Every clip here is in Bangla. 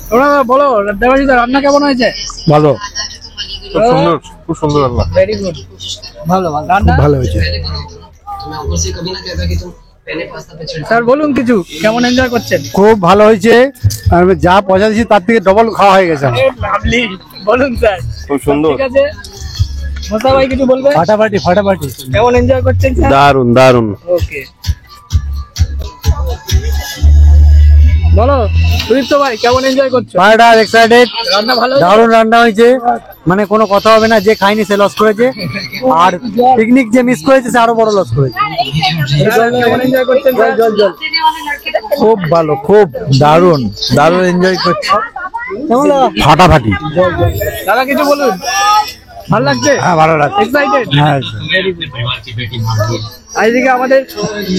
তোমরা বলো দেবাশিস রান্না কেমন হয়েছে? ভালো, খুব সুন্দর, খুব সুন্দর রান্না। ভেরি গুড, ভালো ভালো রান্না, ভালো হয়েছে। স্যার বলুন কিছু, কেমন এনজয় করছেন? খুব ভালো হয়েছে, আর যা পয়সা দিয়েছি তার থেকে ডবল খাওয়া হয়ে গেছে। লাভলি, বলুন স্যার। খুব সুন্দর। ঠিক আছে, মোসা ভাই কিছু বলবে? ফাটাফাটি ফাটাফাটি। কেমন এনজয় করছেন স্যার? দারুন দারুন। ওকে, বলো সুদীপ্ত ভাই কেমন এনজয় করছো? ফাটার এক্সাইটেড, রান্না ভালো? দারুন রান্না হয়েছে, মানে কোনো কথা হবে না, যে খায়নি সে লস করেছে, আর পিকনিক যে মিস করেছে সে আরো বড় লস করেছে। কেমন এনজয় করছেন? জল জল। খুব ভালো, খুব দারুন দারুন এনজয় করছে, ফাটাফাটি। দাদা কিছু বলুন, ভালো লাগছে? হ্যাঁ ভালো লাগছে, এক্সাইটেড। হ্যাঁ। আজকে আমাদের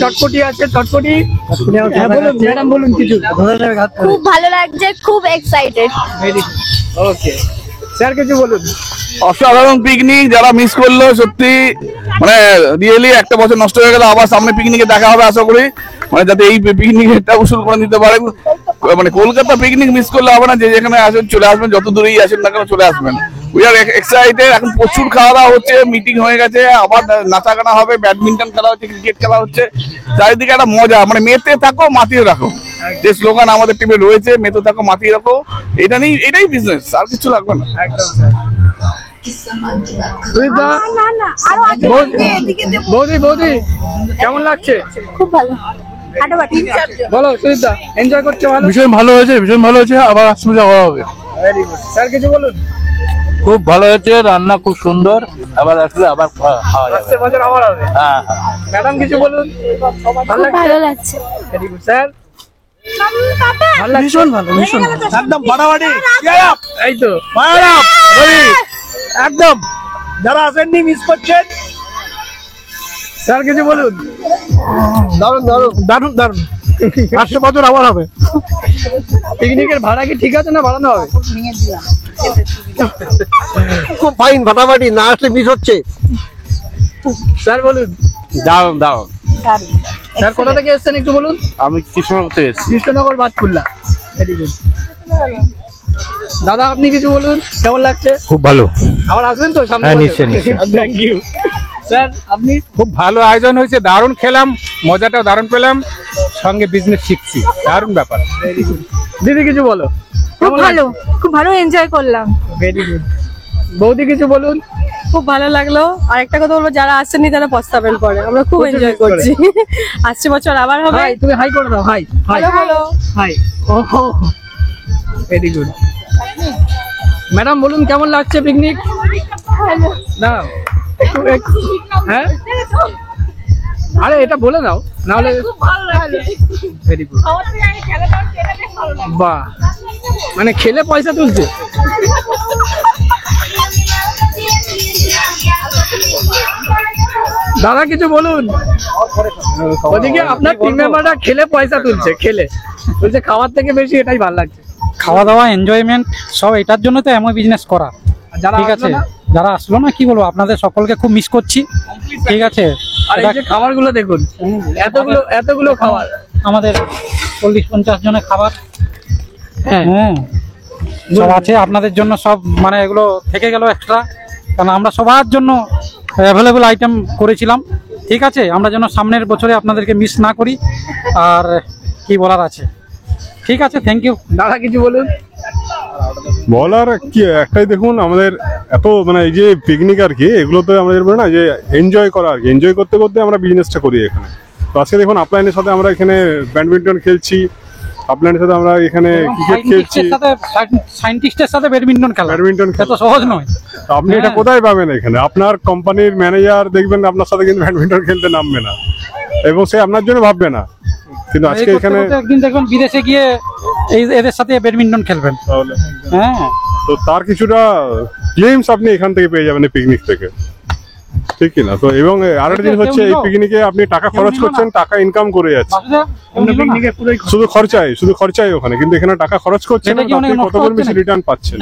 চটপটি আছে, চটপটি। হ্যাঁ বলুন ম্যাডাম, বলুন কিছু। খুব ভালো লাগছে, খুব এক্সাইটেড। ওকে স্যার কিছু বলুন। অসাধারণ পিকনিক, যারা মিস করলো সত্যি মানে রিয়েলি একটা বছর নষ্ট হয়ে গেল, আবার সামনে পিকনিকে দেখা হবে আশা করি, মানে যাতে এই পিকনিকটা উসুল করে নিতে পারেন। মানে কলকাতা পিকনিক মিস করলে হবে না, যে যেখানে আসেন চলে আসবেন, যত দূরেই আসেন না কেন চলে আসবেন। উই আর এক্সাইটেড, এখন প্রচুর খাওয়া দাওয়া হচ্ছে, মিটিং হয়ে গেছে, আবার নাচা গানা হবে, ব্যাডমিন্টন খেলা হচ্ছে, ক্রিকেট খেলা হচ্ছে, চারিদিকে একটা মজা, মানে মেতে থাকো মাতিয়ে রাখো, যে স্লোগান আমাদের টিমে রয়েছে, মেতে থাকো মাতিয়ে রাখো, এটা নেই, এটাই বিজনেস, আর কিছু লাগবে না। একদম বৌদি, বৌদি কেমন লাগছে? খুব ভালো। বলো সুদীপদা, এনজয় করছো? ভালো, ভীষণ ভালো হয়েছে, ভীষণ ভালো হয়েছে, আবার আসলে যাওয়া হবে। Very good. স্যার কিছু বলুন। খুব ভালো হয়েছে, রান্না খুব সুন্দর, আবার আসলে আবার খাওয়া যাবে। আসছে বছর আবার হবে। হ্যাঁ, ম্যাডাম কিছু বলুন। ভালো লাগছে? ভালো লাগছে। Very good. স্যার ভালো লাগছে? ভীষণ ভালো, ভীষণ একদম ফাটাফাটি। এই তো একদম, যারা আসেননি মিস করছেন। স্যার কিছু বলুন। দারুন দারুন দারুন দারুন, 800 বছর আবার হবে। পিকনিকের ভাড়া কি ঠিক আছে না বাড়ানো হবে? খুব ফাইন, ফাটাফাটি, না আসলে মিস হচ্ছে। স্যার বলুন। দারুন দারুন। স্যার কোথা থেকে এসেছেন একটু বলুন। আমি কৃষ্ণনগর থেকে এসেছি। কৃষ্ণনগর বাতকুল্লা। Very good. দাদা আপনি কিছু বলুন, কেমন লাগছে? খুব ভালো। আবার আসবেন তো সামনে? হ্যাঁ, নিশ্চয়ই, নিশ্চয়ই। Thank you. স্যার আপনি? খুব ভালো আয়োজন হয়েছে, দারুণ খেলাম, মজাটাও দারুণ পেলাম, সঙ্গে বিজনেস শিখছি, দারুণ ব্যাপার। দিদি কিছু বলো। খুব ভালো, খুব ভালো এনজয় করলাম। Very good. বৌদি কিছু বলুন। খুব ভালো লাগলো, আর একটা কথা বলবো, যারা আসছেনি তারা পস্তাবেন পরে, আমরা খুব এনজয় করছি। আসছে বছর আবার হবে। হাই, তুমি হাই করে দাও। হাই হাই ভালো ভালো। হাই। ওহো, ভেরি গুড। ম্যাডাম বলুন কেমন লাগছে পিকনিক? না হ্যাঁ, আরে এটা বলে দাও, নাহলে। Very good. বাহ, মানে খেলে পয়সা তুলছে। দাদা কিছু বলুন। ওদিকে আপনার টিম মেম্বাররা খেলে পয়সা তুলছে, খেলে বলছে খাওয়ার থেকে বেশি এটাই ভালো লাগছে। খাওয়া দাওয়া, এনজয়মেন্ট সব এটার জন্য তো এমন বিজনেস করা। ঠিক আছে, যারা আসলো না, কি বলবো, আপনাদের সকলকে খুব মিস করছি। ঠিক আছে, আর এই যে খাবার গুলো দেখুন, এতগুলো খাবার, আমাদের 40-50 জনের খাবার। হ্যাঁ হ্যাঁ, সব আছে আপনাদের জন্য, সব মানে এগুলো থেকে গেল এক্সট্রা, কারণ আমরা সবার জন্য অ্যাভেলেবল আইটেম করেছিলাম। ঠিক আছে, আমরা যেন সামনের বছরে আপনাদেরকে মিস না করি, আর কি বলার আছে। ঠিক আছে, থ্যাংক ইউ। দাদা কিছু বলুন। বলার কি একটাই, দেখুন আমাদের এত মানে এই যে পিকনিক আর কি, এগুলোতে আমাদের বলে না যে এনজয় করা আর কি, এনজয় করতে করতে আমরা বিজনেসটা করি এখানে। তো আজকে দেখুন আপলাইনের সাথে আমরা এখানে ব্যাডমিন্টন খেলছি, আপলাইনের সাথে আমরা এখানে ক্রিকেট খেলছি, সায়েন্টিস্টের সাথে ব্যাডমিন্টন খেলা, ব্যাডমিন্টন এত সহজ নয়। তো আপনি এটা কোথায় পাবেন? এখানে আপনার কোম্পানির ম্যানেজার দেখবেন আপনার সাথে কিন্তু ব্যাডমিন্টন খেলতে নামবে না, এবং সে আপনার জন্য ভাববে না, কিন্তু আজকে এখানে একদিন দেখবেন বিদেশে গিয়ে এদের সাথে ব্যাডমিন্টন খেলবেন। তাহলে হ্যাঁ, তো তার কিছুটা ক্লেমস আপনি এখান থেকে পেয়ে যাবেন এই পিকনিক থেকে, ঠিক কি না? তো এবং আরেকটা জিনিস হচ্ছে, এই পিকনিকে আপনি টাকা খরচ করছেন, টাকা ইনকাম করে যাচ্ছে, শুধু খরচাই ওখানে, কিন্তু এখানে টাকা খরচ করছেন, আপনি কত করে বেশি রিটার্ন পাচ্ছেন।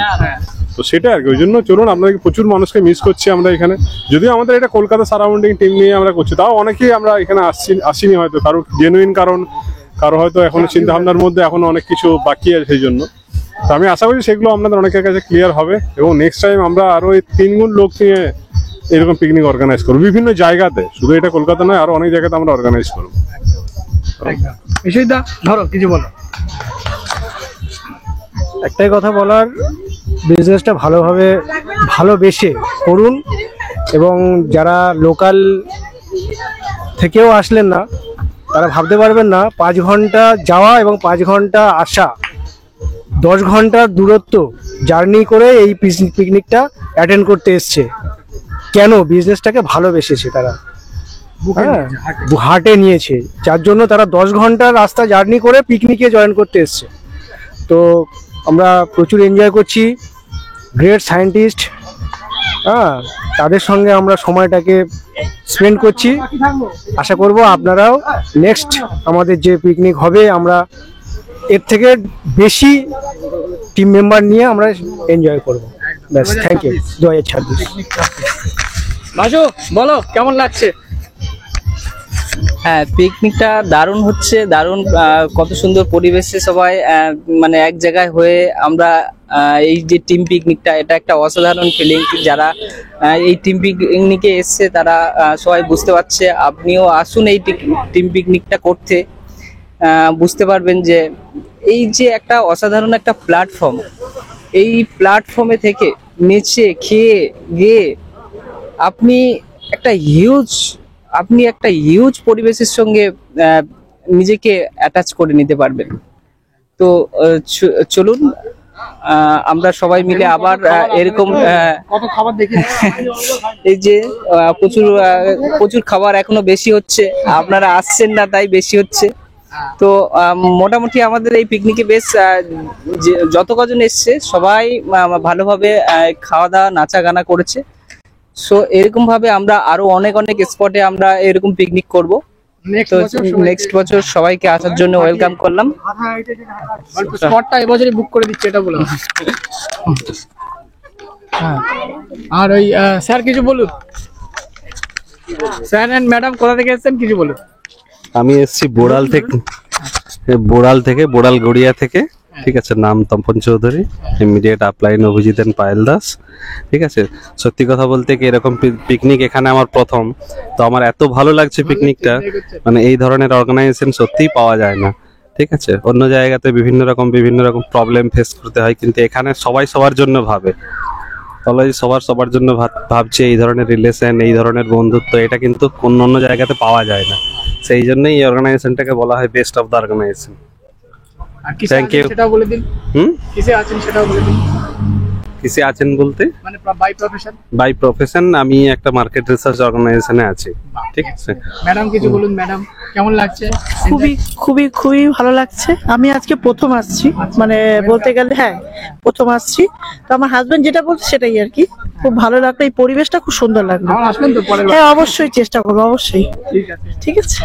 তো সেটা আর কি, ওই জন্য চলুন, আপনাকে প্রচুর মানুষকে মিস করছি আমরা এখানে। যদিও আমাদের এটা কলকাতা সারাউন্ডিং টিম নিয়ে আমরা করছি, তাও অনেকেই আমরা এখানে আসিনি হয়তো, কারণ জেনুইন কারণ কারো হয়তো এখনো চিন্তা ভাবনার মধ্যে এখনো অনেক কিছু বাকি আছে, সেই জন্য তো আমি আশা করি সেগুলো আপনাদের অনেকের কাছে ক্লিয়ার হবে এবং নেক্সট টাইম আমরা আরো এই 3 গুণ লোক নিয়ে এরকম পিকনিক অর্গানাইজ করবো বিভিন্ন জায়গাতে, শুধু এটা কলকাতা নয়, আরো অনেক জায়গাতে আমরা অর্গানাইজ করবো। বিষয়টা ধরো কিছু বলো। একটাই কথা বলার, বিজনেসটা ভালোভাবে ভালোবেসে করুন এবং যারা লোকাল থেকেও আসলেন না তারা ভাবতে পারবেন না 5 ঘন্টা যাওয়া এবং 5 ঘন্টা আসা, 10 ঘন্টার দূরত্ব জার্নি করে এই পিকনিকটা অ্যাটেন্ড করতে এসছে। কেন? বিজনেসটাকে ভালোবেসেছে তারা, হ্যাঁ, হাটে নিয়েছে, যার জন্য তারা 10 ঘন্টার রাস্তা জার্নি করে পিকনিকে জয়েন করতে এসছে। তো আমরা প্রচুর এনজয় করছি, গ্রেট সায়েন্টিস্ট, হ্যাঁ, তাদের সঙ্গে আমরা সময়টাকে স্পেন্ড করছি। আশা করব আপনারাও নেক্সট আমাদের যে পিকনিক হবে আমরা এর থেকে বেশি টিম মেম্বার নিয়ে আমরা এনজয় করব। ব্যাস, থ্যাংক ইউ। 2026 মাসু বলো কেমন লাগছে? হ্যাঁ, পিকনিকটা দারুণ হচ্ছে, দারুণ, কত সুন্দর পরিবেশে সবাই মানে এক জায়গায় হয়ে আমরা এই যে টিম পিকনিকটা, এটা একটা অসাধারণ ফিলিং। যারা এই টিম পিকনিকে এসছে তারা সবাই বুঝতে পারছে। আপনিও আসুন এই টিম পিকনিকটা করতে, বুঝতে পারবেন যে এই যে একটা অসাধারণ একটা প্ল্যাটফর্ম, এই প্ল্যাটফর্মে থেকে নেচে খেয়ে গিয়ে আপনি একটা হিউজ পরিবেশের সঙ্গে নিজেকে অ্যাটাচ করে নিতে পারবেন। তো চলুন আমরা সবাই মিলে আবার এরকম কত খাবার দেখি এই যে প্রচুর খাবার এখনো বেশি হচ্ছে, আপনারা আসছেন না তাই বেশি হচ্ছে। তো মোটামুটি আমাদের এই পিকনিকে বেশ যত কজন এসছে সবাই ভালোভাবে খাওয়া দাওয়া নাচা গানা করেছে। সো এরকম ভাবে আমরা আরো অনেক স্পটে আমরা এরকম পিকনিক করব। তো নেক্সট বছর সবাইকে আসার জন্য ওয়েলকাম করলাম। স্পটটা এবছরই বুক করে দিচ্ছি, এটা বললাম। হ্যাঁ, আর ওই স্যার কিছু বলুন, স্যার এন্ড ম্যাডাম কোথা থেকে এসেছেন কিছু বলুন। আমি এসেছি বোড়াল থেকে বোড়াল গড়িয়া থেকে, ঠিক আছে। নাম Tapan Chowdhury, immediate upline Abhijit and Payel Das, ঠিক আছে। সত্যি কথা বলতে কি এরকম পিকনিক এখানে আমার প্রথম, তো আমার এত ভালো লাগছে পিকনিকটা, মানে এই ধরনের অর্গানাইজেশন সত্যিই পাওয়া যায় না, ঠিক আছে। অন্য জায়গাতে বিভিন্ন রকম প্রবলেম ফেস করতে হয়, কিন্তু এখানে সবাই সবার জন্য ভাবে, অলওয়েজ সবার জন্য ভাবছে। এই ধরনের রিলেশন, এই ধরনের বন্ধুত্ব, এটা কিন্তু অন্য জায়গাতে পাওয়া যায় না। সেই জন্যই এই অর্গানাইজেশনটাকে বলা হয় best of the organization. Thank you. সেটাও বলে দিন। কিসে আছেন সেটাও বলে দিন। কিসে আছেন বলতে? মানে বাই প্রফেশন? বাই প্রফেশন আমি একটা মার্কেট রিসার্চ অর্গানাইজেশনে আছি, ঠিক আছে। ম্যাডাম কিছু বলুন, ম্যাডাম কেমন লাগছে? খুবই ভালো লাগছে। আমি আজকে প্রথম আসছি, মানে বলতে গেলে হ্যাঁ প্রথম আসছি। তো আমার হাজবেন্ড যেটা বলছে সেটাই আর কি, খুব ভালো লাগলো, এই পরিবেশটা খুব সুন্দর লাগলো। আসবেন তো পরের বার? হ্যাঁ অবশ্যই চেষ্টা করবো, অবশ্যই। ঠিক আছে।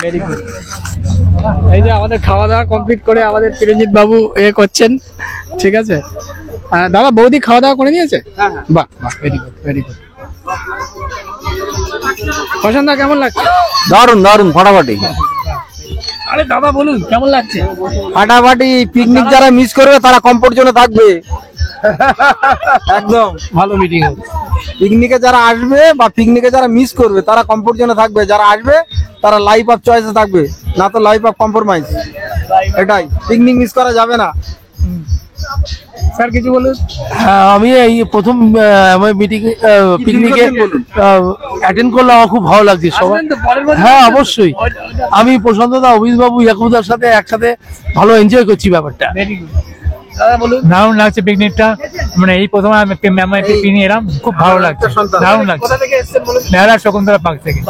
Very good. এই যে আমাদের খাওয়া দাওয়া কমপ্লিট করে আমাদের চিরঞ্জিত বাবু করছেন, ঠিক আছে। দাদা বৌদি খাওয়া দাওয়া করে নিয়েছে? বাহ, ভেরি গুড। প্রশান্ত কেমন লাগছে? দারুন ফাটাফাটি। আরে দাদা বলুন কেমন লাগছে? ফাটাফাটি। পিকনিক যারা মিস করবে তারা কমফোর্ট জোনে থাকবে, একদম ভালো মিটিং। পিকনিকে যারা আসবে বা পিকনিকে যারা মিস করবে তারা কমফোর্ট জোনে থাকবে, যারা আসবে তারা লাইফ অফ চয়েসে থাকবে, না তো লাইফ অফ কম্প্রোমাইজ। এটাই, পিকনিক মিস করা যাবে না। স্যার কিছু বলুন। আমি এই প্রথম পিকনিকে অ্যাটেন্ড করলাম, আমার খুব ভালো লাগছে সবাই। হ্যাঁ অবশ্যই, আমি প্রশান্ত দা, অভিজিৎ বাবু, ইয়াকুবদার সাথে একসাথে ভালো এনজয় করছি ব্যাপারটা। দারুণ লাগছে পিকনিকটা, মানে এই প্রথম পিকনিক এলাম, খুব ভালো লাগছে, দারুণ লাগছে। মেলা শকুন্তলা পার্ক থেকে।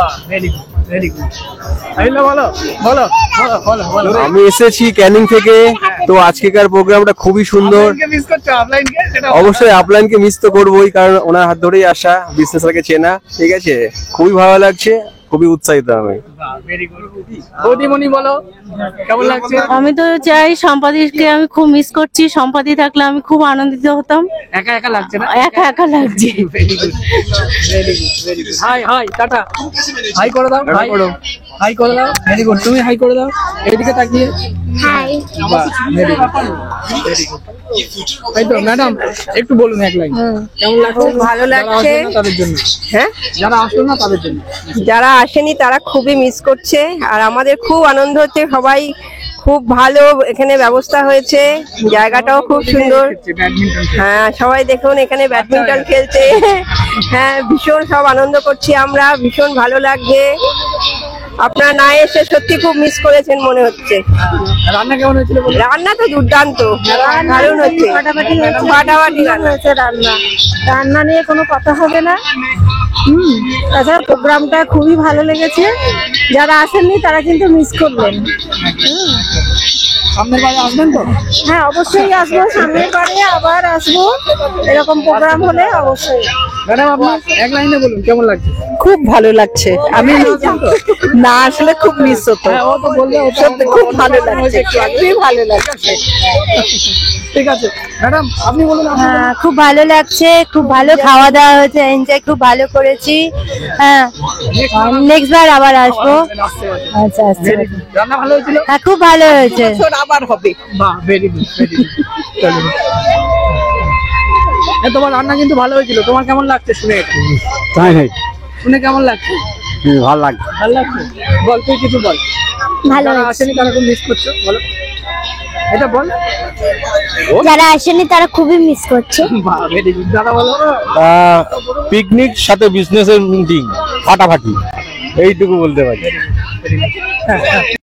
আমি এসেছি ক্যানিং থেকে, তো আজকেকার প্রোগ্রামটা খুবই সুন্দর। অবশ্যই আপলাইনকে মিস তো করবোই, কারণ ওনার হাত ধরেই আসা, বিজনেসটাকে চেনা, ঠিক আছে। খুবই ভালো লাগছে, খুবই উৎসাহিত আমি। আমি তো চাই সম্পাদিকে, আমি খুব মিস করছি। সম্পাদি থাকলে আমি খুব আনন্দিত হতাম। একা লাগছে না? একা লাগছে। হাই টাটা, হাই করে দাও, হাই করো। হাই করে দাও, ভেরি গুড। তুমি হাই করে দাও, এইদিকে তাকিয়ে। হাই। বাহ, ভেরি গুড, ভেরি গুড। তাই তো ম্যাডাম, একটু বলুন এক লাইন, কেমন লাগছে? খুব ভালো লাগছে। যারা আসলো না তাদের জন্য, হ্যাঁ, যারা আসলো না তাদের জন্য। যারা আসেনি তারা খুবই মিস করছে, আর আমাদের খুব আনন্দ হচ্ছে। সবাই খুব ভালো এখানে ব্যবস্থা হয়েছে, জায়গাটাও খুব সুন্দর। ব্যাডমিন্টন হ্যাঁ, সবাই দেখুন এখানে ব্যাডমিন্টন খেলছে। হ্যাঁ, ভীষণ সব আনন্দ করছি আমরা, ভীষণ ভালো লাগছে। আপনারা না এসে সত্যি খুব মিস করেছেন মনে হচ্ছে। রান্না কেমন হয়েছিল? রান্না তো দুর্দান্ত, দারুণ হচ্ছে, ফাটাফাটি রান্না। রান্না নিয়ে কোনো কথা হবে না। তাছাড়া প্রোগ্রামটা খুবই ভালো লেগেছে। যারা আসেননি তারা কিন্তু মিস করলেন। সামনের বারে আসবেন তো? হ্যাঁ, অবশ্যই আসবো, সামনের বারে আবার আসবো। এরকম প্রোগ্রাম হলে অবশ্যই। ম্যাডাম, আপনি এক লাইনে বলুন কেমন লাগছে? খুব ভালো লাগছে। আমি না আসলে খুব মিস হতো। ও তো বললে সত্যি খুব ভালো লাগছে, খুবই ভালো লাগছে। ঠিক আছে ম্যাডাম, আপনি বলুন। হ্যাঁ, খুব ভালো লাগছে, খুব ভালো খাওয়া দাওয়া হয়েছে, এনজয় খুব ভালো করেছি। হ্যাঁ, নেক্সট বার আবার আসবো। আচ্ছা আচ্ছা, রান্না ভালো হয়েছিল? হ্যাঁ খুব ভালো হয়েছে। আবার হবে। বাহ, ভেরি গুড, ভেরি গুড। চলো, তোমার রান্না কিন্তু ভালো হয়েছিল। তোমার কেমন লাগছে শুনে? এটা তাই নাকি? শুনে কেমন লাগছে? ভালো লাগছে। ভালো লাগছে? বল, তুই কিছু বল। ভালো যারা আসেনি তারা খুব মিস করছো, বলো এটা বল। যারা আসেনি তারা খুবই মিস করছে। বাহ, ভেরি গুড। দাদা বলো। পিকনিক সাথে বিজনেসের মিটিং ফাটাফাটি, এইটুকু বলতে পারি।